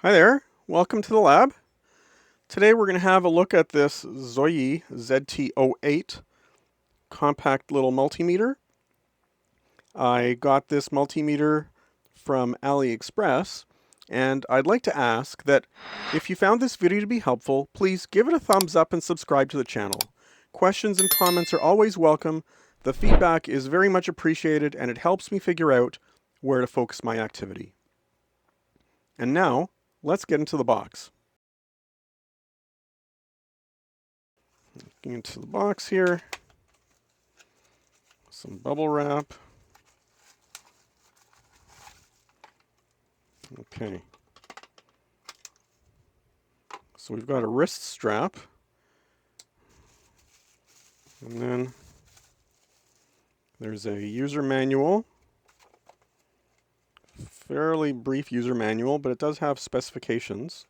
Hi there, welcome to the lab. Today we're going to have a look at this Zoyi ZT08 compact little multimeter. I got this multimeter from AliExpress, and I'd like to ask that if you found this video to be helpful, please give it a thumbs up and subscribe to the channel. Questions and comments are always welcome. The feedback is very much appreciated, and it helps me figure out where to focus my activity. And now, let's get into the box. Looking into the box here, some bubble wrap. Okay. So we've got a wrist strap, and then there's a user manual, fairly brief user manual, but it does have specifications.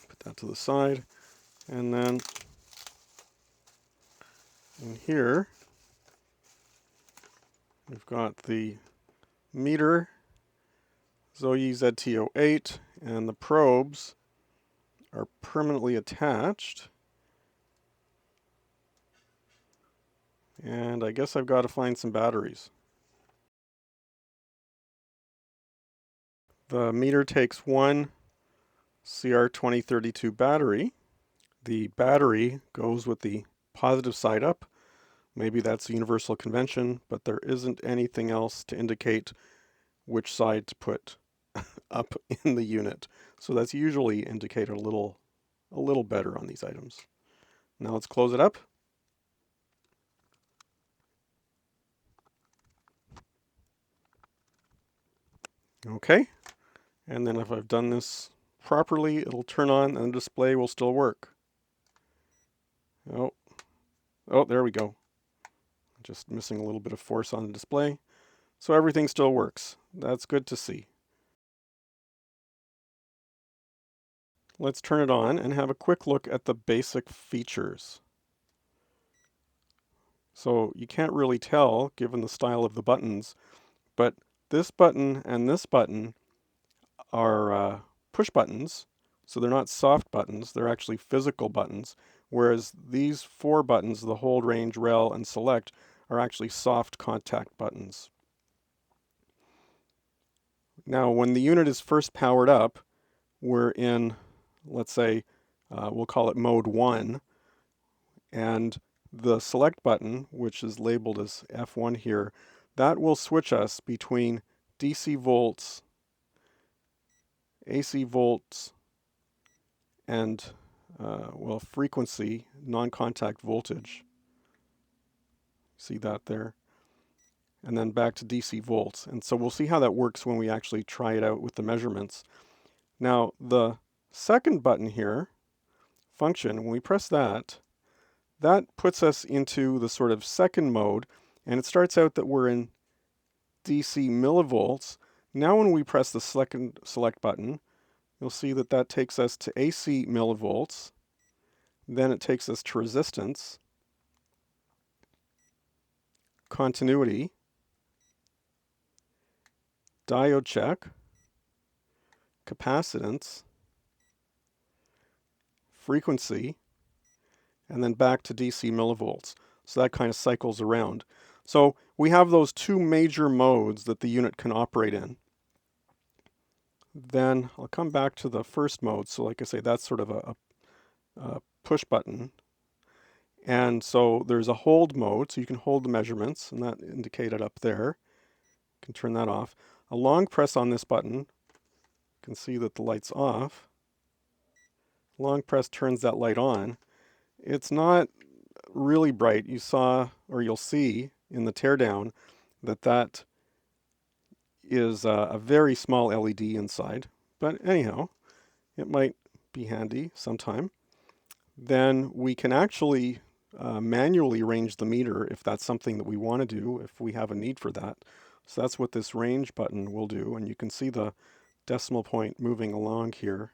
Put that to the side, and then in here we've got the meter, Zoyi ZT08, and the probes are permanently attached. And I guess I've got to find some batteries. The meter takes one CR2032 battery. The battery goes with the positive side up. Maybe that's a universal convention, but there isn't anything else to indicate which side to put up in the unit. So that's usually indicated a little better on these items. Now let's close it up. Okay, and then if I've done this properly, it'll turn on and the display will still work. Oh, there we go. Just missing a little bit of force on the display. So everything still works. That's good to see. Let's turn it on and have a quick look at the basic features. So you can't really tell given the style of the buttons, but this button and this button are push buttons. So they're not soft buttons, they're actually physical buttons, whereas these four buttons, the hold, range, rel, and select, are actually soft contact buttons. Now, when the unit is first powered up, we're in, let's say, we'll call it mode 1, and the select button, which is labeled as F1 here, that will switch us between DC volts, AC volts, and frequency, non-contact voltage. See that there? And then back to DC volts. And so we'll see how that works when we actually try it out with the measurements. Now, the second button here, function, when we press that, that puts us into the sort of second mode, and it starts out that we're in DC millivolts. Now when we press the select button, you'll see that that takes us to AC millivolts. Then it takes us to resistance, continuity, diode check, capacitance, frequency, and then back to DC millivolts. So that kind of cycles around. So we have those two major modes that the unit can operate in. Then I'll come back to the first mode. So like I say, that's sort of a push button. And so there's a hold mode, so you can hold the measurements, and that indicated up there. You can turn that off. A long press on this button, you can see that the light's off. Long press turns that light on. It's not really bright. You saw, or you'll see in the teardown, that that is a very small LED inside. But anyhow, it might be handy sometime. Then we can actually manually range the meter if that's something that we want to do, if we have a need for that. So that's what this range button will do, and you can see the decimal point moving along here.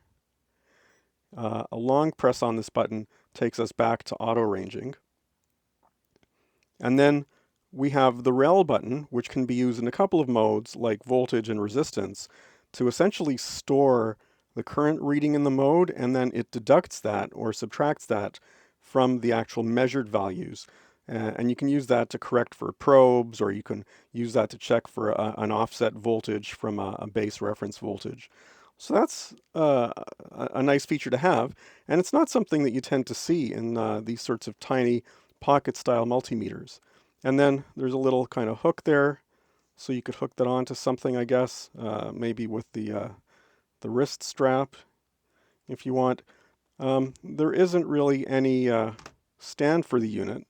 A long press on this button takes us back to auto ranging. And then we have the rel button, which can be used in a couple of modes like voltage and resistance. to essentially store the current reading in the mode, and then it deducts that or subtracts that from the actual measured values. And you can use that to correct for probes, or you can use that to check for an offset voltage from a base reference voltage. So that's a nice feature to have, and it's not something that you tend to see in these sorts of tiny pocket-style multimeters. And then there's a little kind of hook there, so you could hook that onto something, I guess, maybe with the wrist strap if you want. There isn't really any stand for the unit,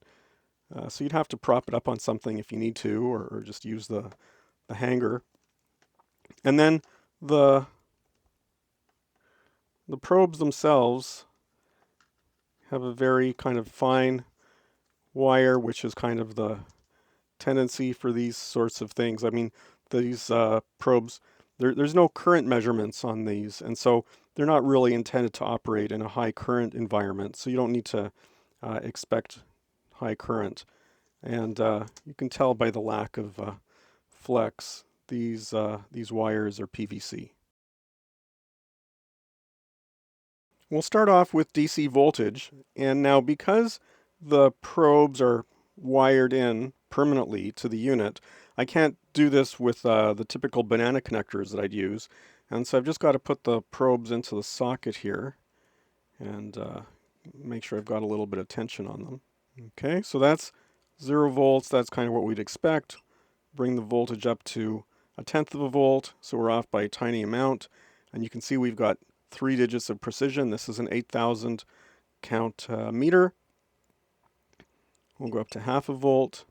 so you'd have to prop it up on something if you need to, or just use the hanger. And then the probes themselves have a very kind of fine wire, which is kind of the tendency for these sorts of things. I mean, these probes, there's no current measurements on these, and so they're not really intended to operate in a high current environment, so you don't need to expect high current. And you can tell by the lack of flex, these wires are PVC. We'll start off with DC voltage, and now because the probes are wired in permanently to the unit, I can't do this with the typical banana connectors that I'd use, and so I've just got to put the probes into the socket here and make sure I've got a little bit of tension on them. Okay, so that's 0 volts. That's kind of what we'd expect. Bring the voltage up to 1/10 of a volt, so we're off by a tiny amount, and you can see we've got 3 digits of precision. This is an 8,000 count meter. We'll go up to 1/2 a volt.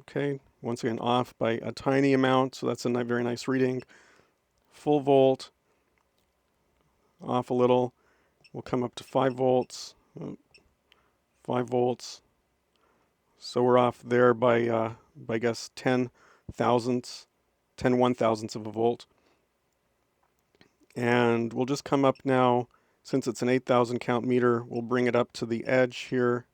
Okay, once again off by a tiny amount, so that's a very nice reading. Full volt, off a little. We'll come up to 5 volts. 5 volts. So we're off there by I guess 10 thousandths, 10 1,000ths of a volt. And we'll just come up now, since it's an 8,000 count meter, we'll bring it up to the edge here.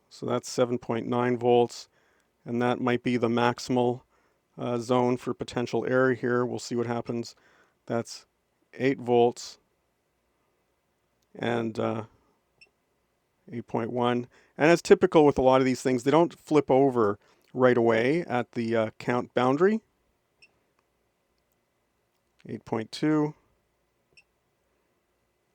So that's 7.9 volts, and that might be the maximal zone for potential error here. We'll see what happens. That's 8 volts and 8.1. And as typical with a lot of these things, they don't flip over right away at the count boundary. 8.2,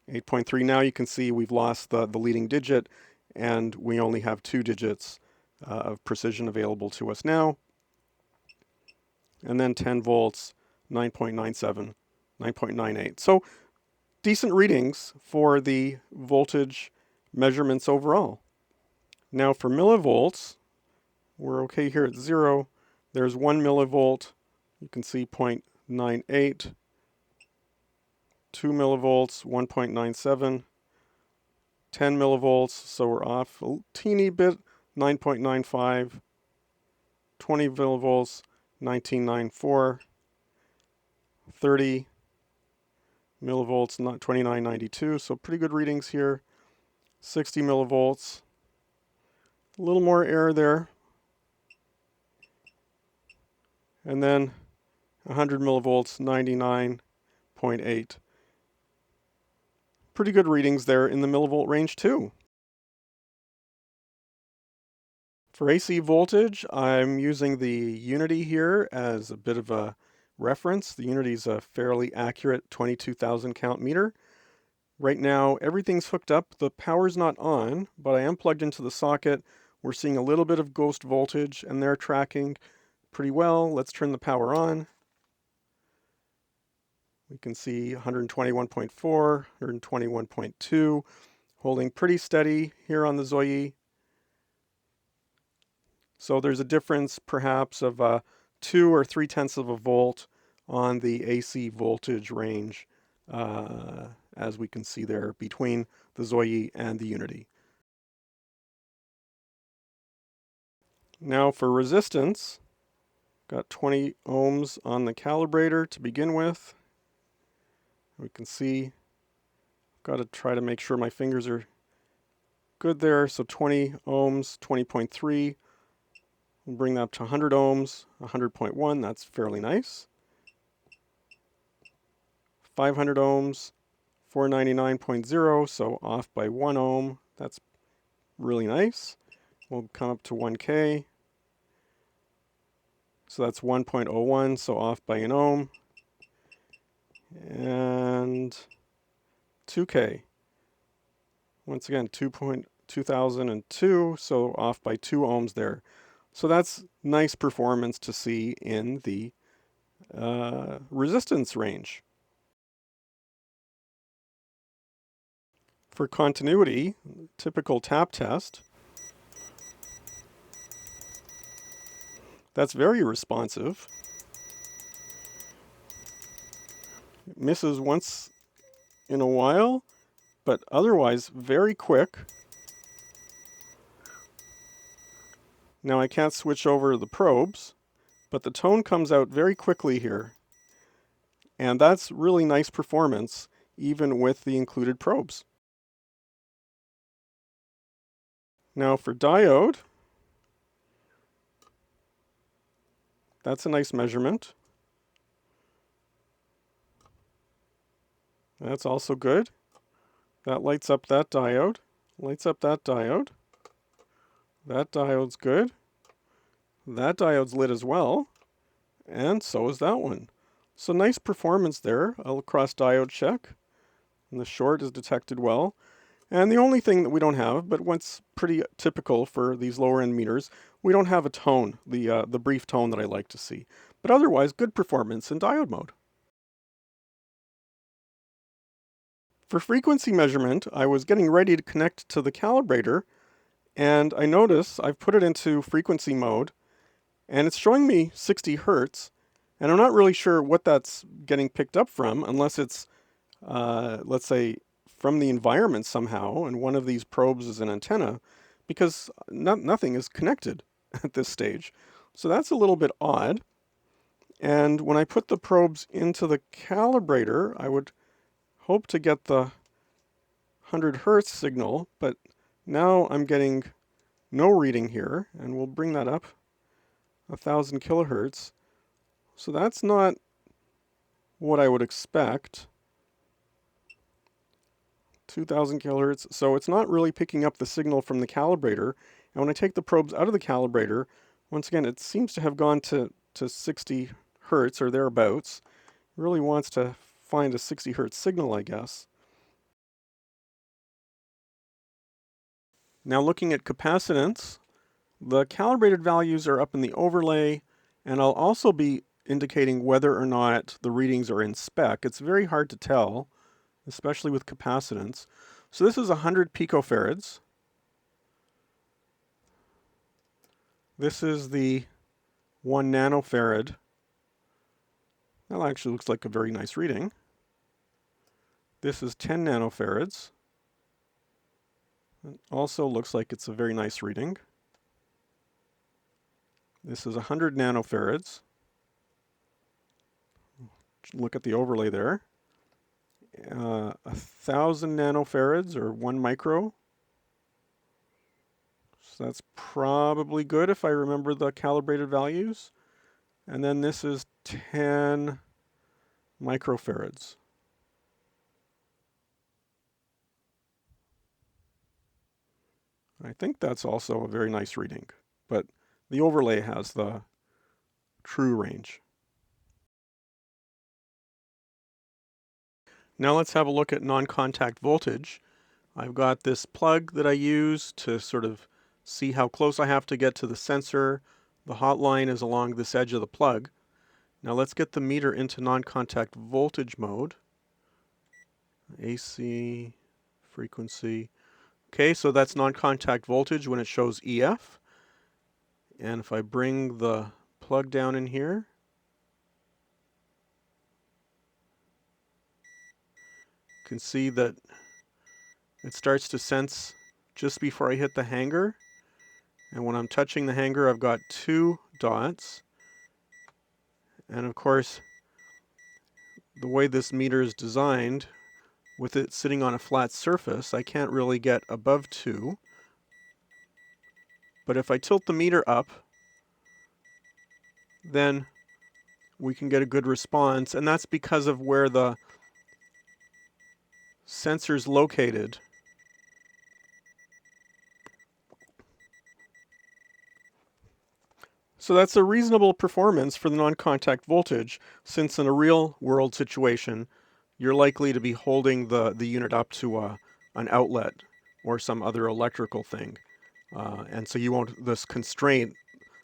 8.3. Now you can see we've lost the leading digit, and we only have 2 digits of precision available to us now. And then 10 volts, 9.97, 9.98. So decent readings for the voltage measurements overall. Now for millivolts, we're okay here at 0. There's 1 millivolt. You can see 0.98. 2 millivolts, 1.97. 10 millivolts, so we're off a teeny bit, 9.95. 20 millivolts, 19.94. 30 millivolts, 29.92, so pretty good readings here. 60 millivolts, a little more error there. And then 100 millivolts, 99.8. Pretty good readings there in the millivolt range too. For AC voltage, I'm using the Unity here as a bit of a reference. The Unity is a fairly accurate 22,000 count meter. Right now, everything's hooked up. The power's not on, but I am plugged into the socket. We're seeing a little bit of ghost voltage, and they're tracking pretty well. Let's turn the power on. We can see 121.4, 121.2, holding pretty steady here on the Zoyi. So there's a difference perhaps of 2 or 3/10 of a volt on the AC voltage range, as we can see there between the Zoyi and the Unity. Now for resistance, got 20 ohms on the calibrator to begin with. We can see, got to try to make sure my fingers are good there. So 20 ohms, 20.3. We'll bring that up to 100 ohms, 100.1, that's fairly nice. 500 ohms, 499.0, so off by 1 ohm, that's really nice. We'll come up to 1K, so that's 1.01, so off by an ohm. And 2K, once again 2002, so off by 2 ohms there. So that's nice performance to see in the resistance range. For continuity, typical tap test, that's very responsive. It misses once in a while, but otherwise very quick. Now I can't switch over the probes, but the tone comes out very quickly here. And that's really nice performance, even with the included probes. Now for diode, that's a nice measurement. That's also good. That lights up that diode, lights up that diode. That diode's good. That diode's lit as well, and so is that one. So nice performance there. I'll cross diode check, and the short is detected well. And the only thing that we don't have, but what's pretty typical for these lower end meters, we don't have a tone, the brief tone that I like to see. But otherwise, good performance in diode mode. For frequency measurement, I was getting ready to connect to the calibrator, and I notice I've put it into frequency mode, and it's showing me 60 hertz, and I'm not really sure what that's getting picked up from, unless it's, let's say, from the environment somehow, and one of these probes is an antenna, because nothing is connected at this stage. So that's a little bit odd. And when I put the probes into the calibrator, I would hope to get the 100 hertz signal, but now I'm getting no reading here, and we'll bring that up 1,000 kilohertz. So that's not what I would expect. 2,000 kilohertz. So it's not really picking up the signal from the calibrator. And when I take the probes out of the calibrator, once again, it seems to have gone to 60 hertz or thereabouts. It really wants to find a 60 hertz signal, I guess. Now looking at capacitance, the calibrated values are up in the overlay, and I'll also be indicating whether or not the readings are in spec. It's very hard to tell, especially with capacitance. So this is 100 picofarads. This is the 1 nanofarad. That actually looks like a very nice reading. This is 10 nanofarads. It also looks like it's a very nice reading. This is 100 nanofarads. Look at the overlay there. 1,000 nanofarads, or 1 micro. So that's probably good if I remember the calibrated values. And then this is 10 microfarads. I think that's also a very nice reading, but the overlay has the true range. Now let's have a look at non-contact voltage. I've got this plug that I use to sort of see how close I have to get to the sensor. The hot line is along this edge of the plug. Now let's get the meter into non-contact voltage mode. AC, frequency. Okay, so that's non-contact voltage when it shows EF. And if I bring the plug down in here, you can see that it starts to sense just before I hit the hanger. And when I'm touching the hanger, I've got 2 dots. And of course, the way this meter is designed, with it sitting on a flat surface, I can't really get above 2. But if I tilt the meter up, then we can get a good response, and that's because of where the sensor's located. So that's a reasonable performance for the non-contact voltage, since in a real-world situation, you're likely to be holding the unit up to an outlet or some other electrical thing. And so you won't, this constraint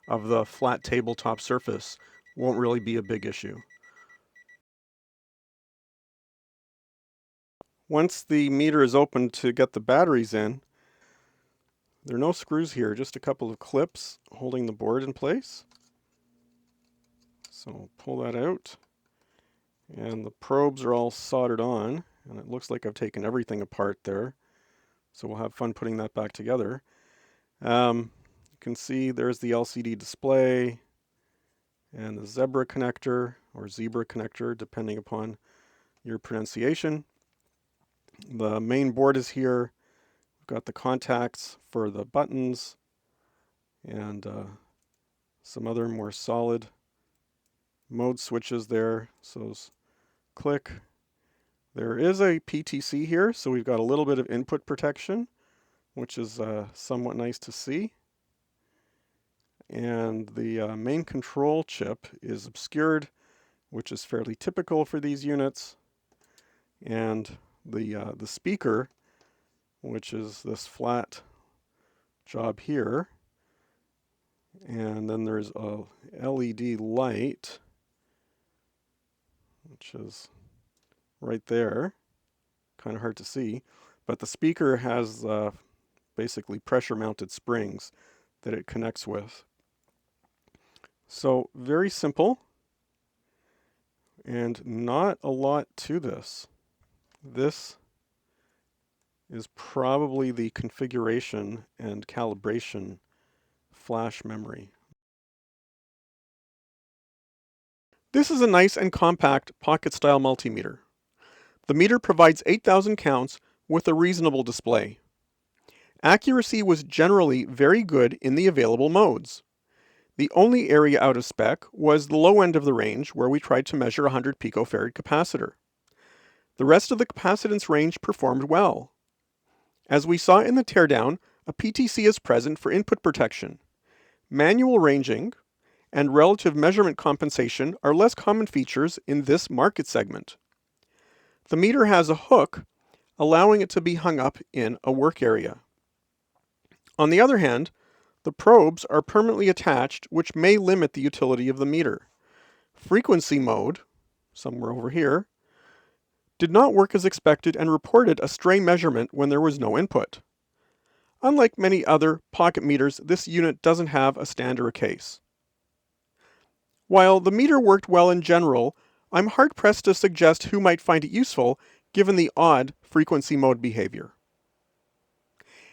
of the flat tabletop surface won't really be a big issue. Once the meter is open to get the batteries in, there are no screws here, just a couple of clips holding the board in place. So pull that out. And the probes are all soldered on, and it looks like I've taken everything apart there. So we'll have fun putting that back together. You can see there's the LCD display and the zebra connector, or zebra connector, depending upon your pronunciation. The main board is here. We've got the contacts for the buttons and some other more solid mode switches there. So click. There is a PTC here, so we've got a little bit of input protection, which is somewhat nice to see. And the main control chip is obscured, which is fairly typical for these units. And the speaker, which is this flat job here. And then there's a LED light, which is right there. Kind of hard to see. But the speaker has basically pressure-mounted springs that it connects with. So very simple, and not a lot to this. This is probably the configuration and calibration flash memory. This is a nice and compact pocket-style multimeter. The meter provides 8,000 counts with a reasonable display. Accuracy was generally very good in the available modes. The only area out of spec was the low end of the range, where we tried to measure a 100 picofarad capacitor. The rest of the capacitance range performed well. As we saw in the teardown, a PTC is present for input protection. Manual ranging and relative measurement compensation are less common features in this market segment. The meter has a hook, allowing it to be hung up in a work area. On the other hand, the probes are permanently attached, which may limit the utility of the meter. Frequency mode, somewhere over here, did not work as expected and reported a stray measurement when there was no input. Unlike many other pocket meters, this unit doesn't have a stand or a case. While the meter worked well in general, I'm hard-pressed to suggest who might find it useful given the odd frequency mode behavior.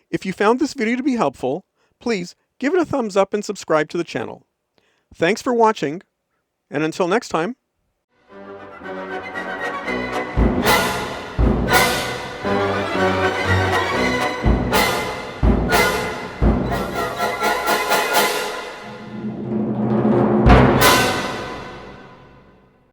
If you found this video to be helpful, please give it a thumbs up and subscribe to the channel. Thanks for watching, and until next time,